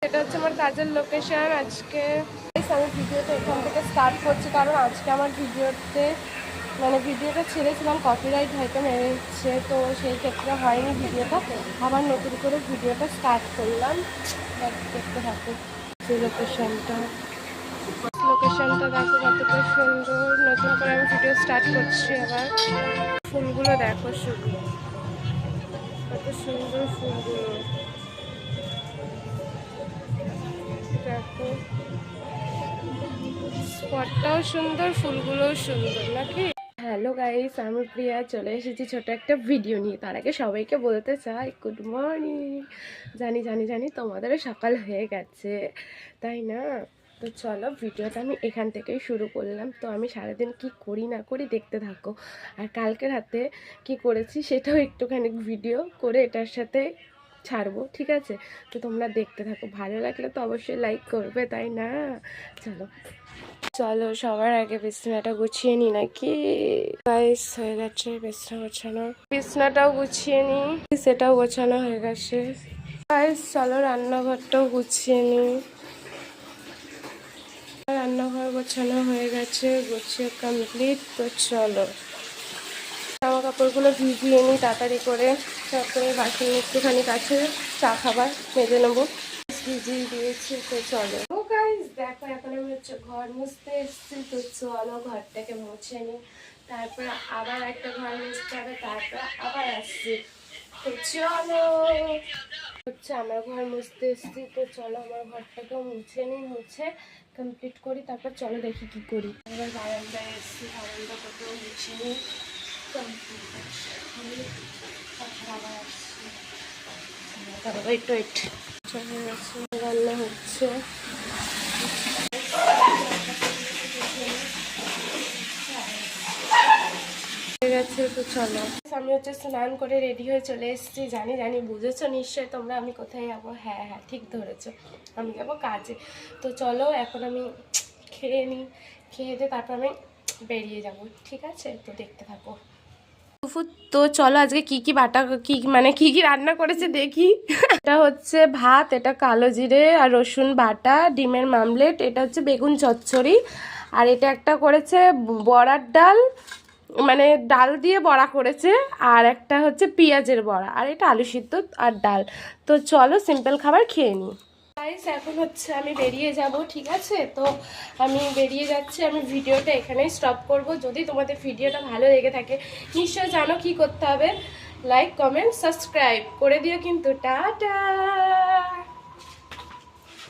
এটা হচ্ছে আমার কাজের লোকেশন। আজকে আমি ভিডিওটা এখান থেকে স্টার্ট করছি, কারণ আজকে আমার ভিডিওতে ভিডিওটা ছেড়েছিলাম, কপিরাইট হয়তো মেরেছে, তো সেই ক্ষেত্রে হয়নি ভিডিওটা। আবার নতুন করে ভিডিওটা স্টার্ট করলাম, দেখতে থাকো। যে লোকেশনটা দেখো কতটা সুন্দর। নতুন করে আমি ভিডিও স্টার্ট করছি আবার। ফুলগুলো দেখো শুধু, কত সুন্দর ফুলগুলো দেখো। স্পটটাও সুন্দর, ফুলগুলোও সুন্দর নাকি। হ্যালো গাইস, আমি প্রিয়া চলে এসেছি ছোট একটা ভিডিও নিয়ে। তার আগে সবাইকে বলতে চাই গুড মর্নিং। জানি জানি জানি তোমাদেরও সকাল হয়ে গেছে, তাই না? তো চলো, ভিডিওটা আমি এখান থেকেই শুরু করলাম। তো আমি সারাদিন কি করি না করি দেখতে থাকো। আর কালকে রাতে কি করেছি সেটাও একটুখানি ভিডিও করে এটার সাথে ছাড়বো, ঠিক আছে? তো তোমরা দেখতে থাকো, ভালো লাগলে তো অবশ্যই লাইক করবে, তাই না? চলো চলো, সবার আগে বিছানাটা গুছিয়ে নি নাকি। গাইস হয়ে গেছে বিছানা গোছানো, বিছানাটাও গুছিয়ে নি, সেটাও গোছানো হয়ে গেছে। গাইস চলো রান্নাঘরটাও গুছিয়ে নি। রান্নাঘর গোছানো হয়ে গেছে, গুছিয়ে কমপ্লিট। তো চলো জামা কাপড়গুলো ভিজিয়ে নিই তাড়াতাড়ি করে, তারপরে বাসন একটুখানি কাছে চা খাবার মেজে নেবো। ভিজিয়ে দিয়েছি। তো চলো গাইস দেখো, এখন আমি হচ্ছে ঘর মুছতে এসেছি। তো চলো ঘরটাকে মুছে নিই, তারপর আবার একটা ঘর মুছতে হবে, তারপর আবার আসছি। তো চলো হচ্ছে আমার ঘর মুছতে এসেছি। তো চলো আমার ঘরটাকেও মুছে নিই, মুছে কমপ্লিট করি, তারপর চলো দেখি কি করি। আবার বারান্দায় এসেছি, বারান্দাটাকেও মুছে নিই কমপ্লিট। আবার আসছি, ওয়েট রান্না হচ্ছে। গেছে। তো চলো আমি হচ্ছে স্নান করে রেডি হয়ে চলে এসেছি। জানি জানি বুঝেছো নিশ্চয়ই তোমরা আমি কোথায় যাবো। হ্যাঁ হ্যাঁ ঠিক ধরেছো, আমি যাবো কাজে। তো চলো এখন আমি খেয়ে নিই, খেয়ে দিয়ে তারপর আমি বেরিয়ে যাব, ঠিক আছে? তো দেখতে থাকো। তো চলো আজকে কি কি বাটা কি কি রান্না করেছে দেখি। এটা হচ্ছে ভাত, এটা কালো জিরে আর রসুন বাটা, ডিমের মামলেট, এটা হচ্ছে বেগুন চচ্চড়ি, আর এটা একটা করেছে বড়ার ডাল, ডাল দিয়ে বড়া করেছে, আর একটা হচ্ছে পেঁয়াজের বড়া, আর এটা আলু সিদ্ধ আর ডাল। তো চলো সিম্পল খাবার খেয়ে নিই। গাইস এখন হচ্ছে আমি বেরিয়ে যাব, ঠিক আছে? তো আমি বেরিয়ে যাচ্ছি, আমি ভিডিওটা এখানেই স্টপ করব। যদি তোমাদের ভিডিওটা ভালো লেগে থাকে নিশ্চয় জানো কি করতে হবে, লাইক কমেন্ট সাবস্ক্রাইব করে দিও কিন্তু। টাটা।